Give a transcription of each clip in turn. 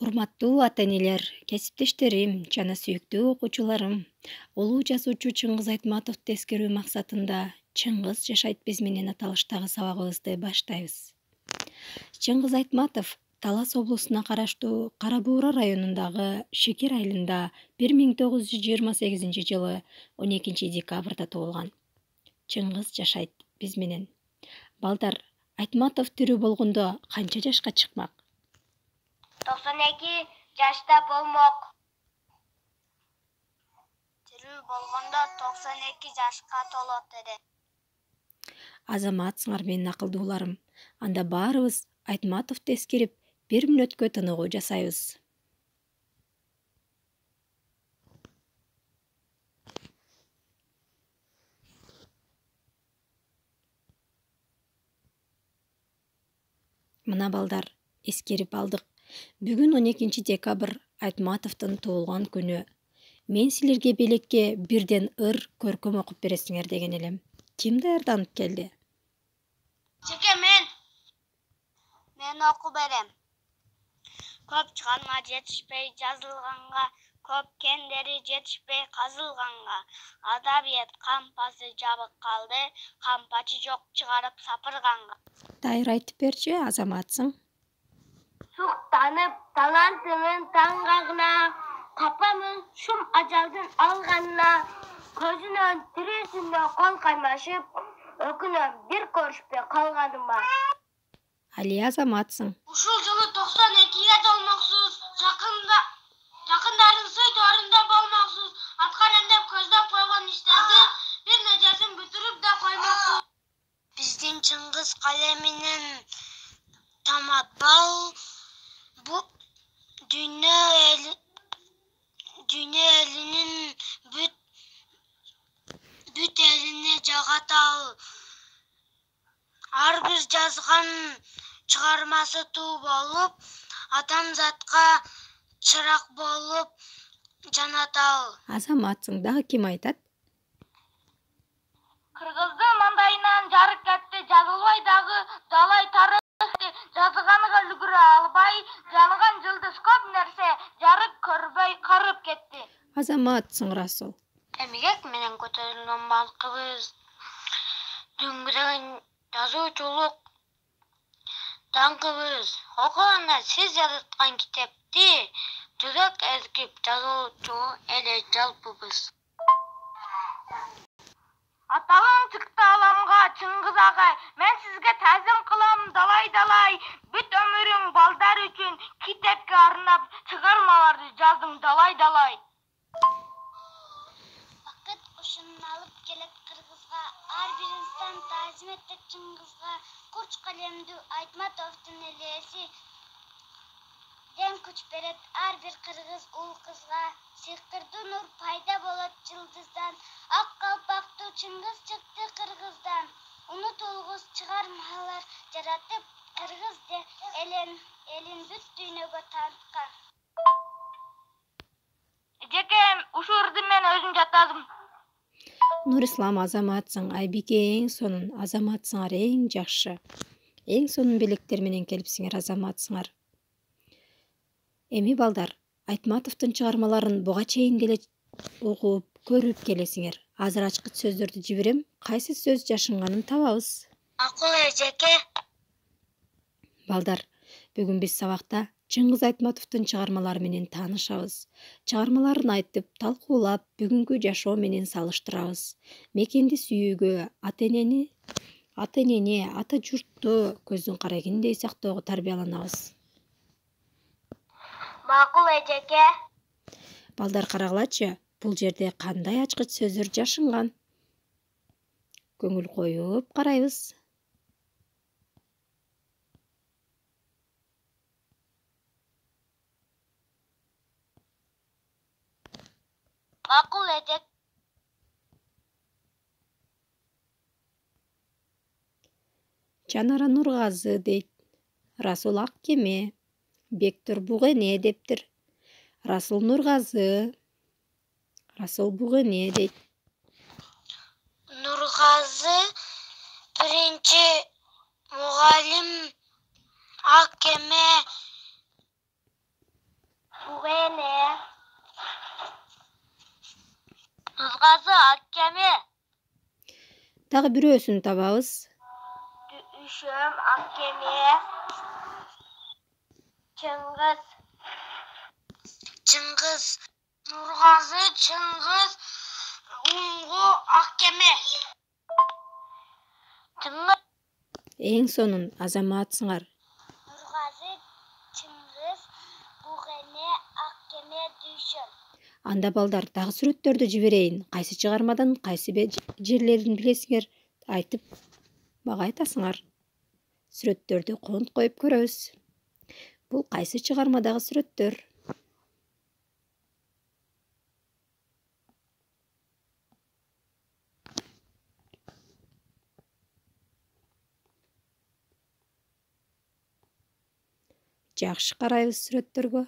Урматтуу ата-энелер, кесиптештерим жана сүйүктүү окуучуларым, улуу жазуучу Чыңгыз Айтматовду эскерүү максатында «Чыңгыз жашайт биз менен» аталыштагы сабагыбызды баштайбыз. Чыңгыз Айтматов Талас облусуна караштуу Кара Буура районундагы Шекер айылында 1928 жылы 12 декабрда туулган. Чыңгыз жашайт биз менен. Балдар, Айтматов тирүү болгондо канча жашка чыкмак? 92 жашта болмок. Тирүү болгондо 92 жашка толот эле. Азаматсыңар менин акылдууларым. Анда баарыбыз Айтматовду эскерип, 1 мүнөткө тыныгуу жасайбыз. Мына балдар, эскерип алдык. Бүгүн 12 декабрь Айтматовдун туулган күнү. Мен силерге белекке бирден ыр көркөм окуп бересиңер деген элем. Ким даярданып келди? Жеке мен окуп берем. Көп чыгарма жетишпей жазылганга, көп кендери жетишпей казылганга, адабият кампасы жабык калды, кампачы жок чыгарып сапырганга. Дайыр айтып берчи, азаматсың. Суктанып талантымын таңгагына, капамын шум ажалдын алганына, көзүнөн тирүүсүндө кол каймашып, өкүнөм бир көрүшпөй калганыма. Али азаматсың. Ушул жылы 92-ге толмоксуз, жакындардын сыйторунда болмоксуз, аткарам деп көздөп койгон иштерди бир нечесин бүтүрүп да коймоксуз. Биздин Чыңгыз калеминен тамат бал, бу дүйнө элинин бүт элине жагат ал. Ар бир жазган чыгармасы туу болуп, адамзатка чырак болуп жанат ал. Азаматсың, дагы ким айтат? Кыргыздын мандайынан жарык кетти, жазылбай дагы далай тарыхты, жазганга үлгүрө албай, жанган жылдыз көп нерсе жарык көрбөй карып кетти. Азаматсың, Расул. Эмгек менен көтөрүлгөн балкыбыз, дүңгүрөгөн жазуучулук даңкыбыз. Окуганда сиз жараткан китепти жүрөк эркип жазуучу эле жалпыбыз. Аталым чыкты аламга, Чыңгыз агай, мен сизге тазим кылам далай, бүт өмүрүң балдар үчүн китепке арнап чыгармаларды жаздың далай. Бакыт кушунун алып келет кыргызга, ар бир инсан тазим этет Чыңгызга, курч калемдүү Айтматовдун элеси дем күч берет ар бир кыргыз уул кызга, сыйкырдуу нур пайда болот жылдыздан, ак калпактуу Чыңгыз чыкты кыргыздан, унутулгус чыгармалар жаратып, кыргыз элин бүт дүйнөгө тааныткан. Жеке ушул ырды мен өзүм жатазым. Нурислам, азаматсың. Айбике эң сонун, азаматсыңар эң жакшы. Эң сонун белектер менен келипсиңер, азаматсыңар. Эми балдар, Айтматовдун чыгармаларын буга чейин деле окуп, көрүп келесиңер. Азыр ачкыч сөздөрдү жиберем, кайсы сөз жашынганын табабыз. Макул эжеке. Балдар, бүгүн биз сабакта Чыңгыз Айтматовдун чыгармалары менен таанышабыз. Чыгармаларын айтып, талкуулап, бүгүнкү жашоо менен салыштырабыз. Мекенди сүйүүгө, ата-энени, ата журтту көздүн карагиндей сактоого тарбияланабыз. Макул эжеке. Балдар, карагылачы, бул жерде кандай ачкыч сөздөр жашынган? Көңүл коюп карайбыз. Макул эжек. Жанара Нургазы дейт. Расул ак кеме. Бектур бугене дептир. Расул Нургазы. Расул бугене дейт. Нургазы биринчи мугалим ак кеме Нургазы Аккеме. Дагы бирөөсүн табабыз. Düşüm Akkeme. Чыңгыз. Чыңгыз. Нургазы Чыңгыз. Уңгу Аккеме. Чыңгыз. Эң сонун Азаматсыңар. Нургазы Чыңгыз. Бугене Аккеме Düşüm. Анда балдар дагы сүрөттөрдү жиберейин. Кайсы чыгармадан кайсы жерлерин билесиңер айтып бага айтасыңар. Сүрөттөрдү конт коюп көрөбүз. Бул кайсы чыгармадагы сүрөттөр? Жакшы карайбыз сүрөттөргө.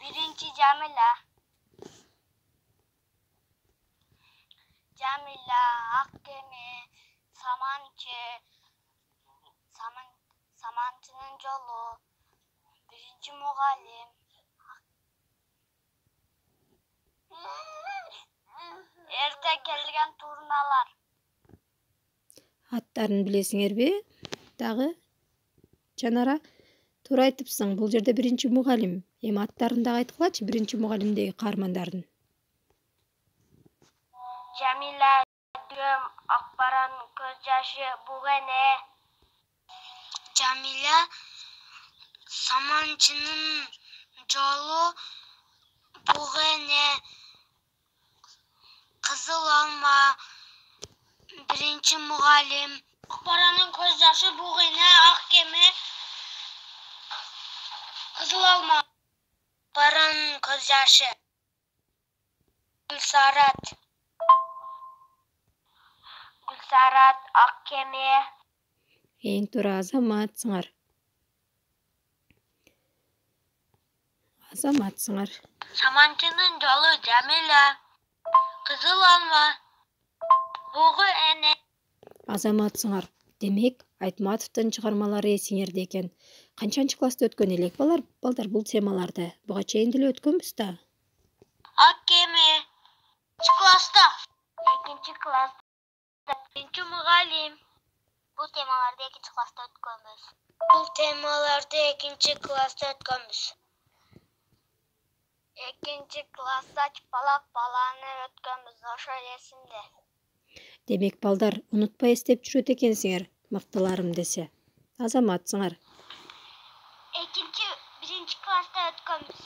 Birinci Jamila. Jamila Akkeme. Samançının yolu. Birinci mugallim. Erte kelgen turnalar. Аттарын билесиңерби? Дагы Жанара туура айтыпсың. Бул жерде биринчи мугалим. Эми аттарын дагы айткылачы биринчи мугалимдеги каармандардын. Jamila Düşüm Akbaran Көз жашы Бугене. Jamila Samançının yolu. Бугене. Kızıl Alma. Birinci mugallim. Akbaranın Көз жашы Бугене Akkeme. Kızıl Alma. Akbaranın Көз жашы. Gülsarat Akkeme. Эң туура Азаматсыңар. Samançının yolu Jamila. Kızıl Alma. Бугене. Азаматсыңар. Демек, Айтматовдун чыгармалары эсиңерде экен. Канчанчы класста өткөн элек балдар бул темаларды? Буга чейин деле өткөнбүз да. Akkeme. Klasta. İkinci klasta. Birinci mugallim. Bu temalarda ikinci klasta ötkönbüz. İkinci klasta çıpalak balаны ötkönbüz. Oşo esimde. Демек, балдар унутпай эстеп жүрөт экенсиңер, мыктыларым десе. Азаматсыңар. Birinci klasta ötkönbüz.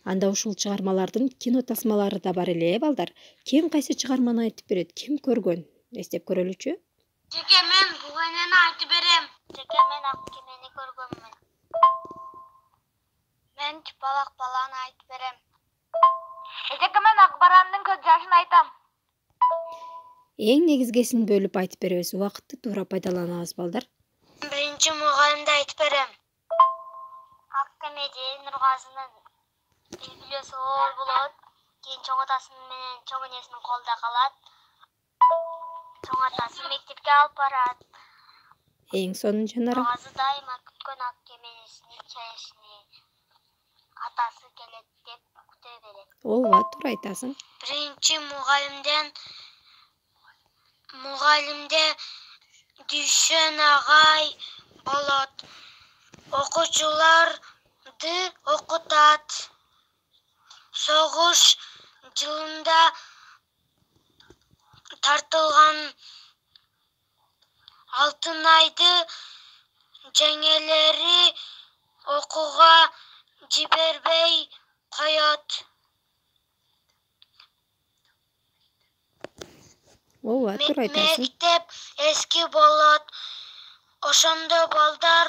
Анда ушул чыгармалардын кино тасмалары да бар эле, балдар. Ким кайсы чыгарманы айтып берет, ким көргөн? Эстеп көрөлүчү. Жеке мен Бугенени айтып берем. Жеке мен Аккемени көргөнмүн. Мен çıpalak баланы айтып берем. Жеке мен Акбарандын Көз жашын айтам. Эң негизгесин бөлүп айтып беребиз. Убакытты туура пайдаланабыз, балдар. Birinci mugallimde айтып берем. Akkemеде Нургазынын билгилөөсү оор болот. Кийин чоң атасы менен чоң энесинин колунда калат. Чоң атасы мектепке алып барат. Эң сонун Жанара. Нургазы дайыма күткөн Аккеменин чечишини атасы келет деп күтө берет. Ооба, туура айтасың. Birinci mugallimde Düşen agay bolot. Okuculardı okutat. Soğuş жылында тартылган Алтынайды жеңелери окууга жибербей коет. Ооба, туура айтасың. Мектеп эски болот. Ошондо балдар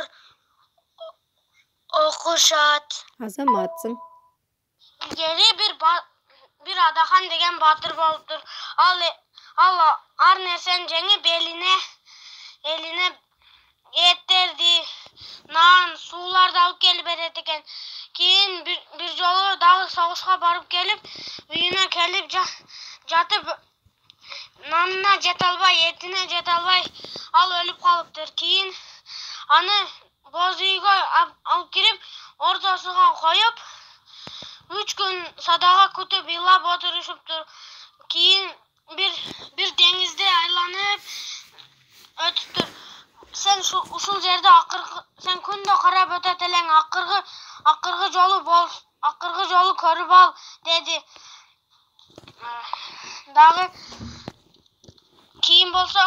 окушат. Азаматсың. Ilgari bir Adaхан деген батыр болуптур. Ал ар нерсени жеңип элине эттерди, нан, сууларды алып келип берет экен. Кийин бир жолу дагы согушка барып келип, үйүнө келип жатып нанына жете албай, этине жете албай ал өлүп калыптыр. Кийин аны боз үйгө алып кирип, ортосуна коюп, 3 күн садага күтүп ыйлап отурушуптур. Кийин бир деңизди айланып өтүптүр. Сен ушул жерде сен күндө карап өтөт элең, акыркы жолу көрүп ал, деди. Дагы кийин болсо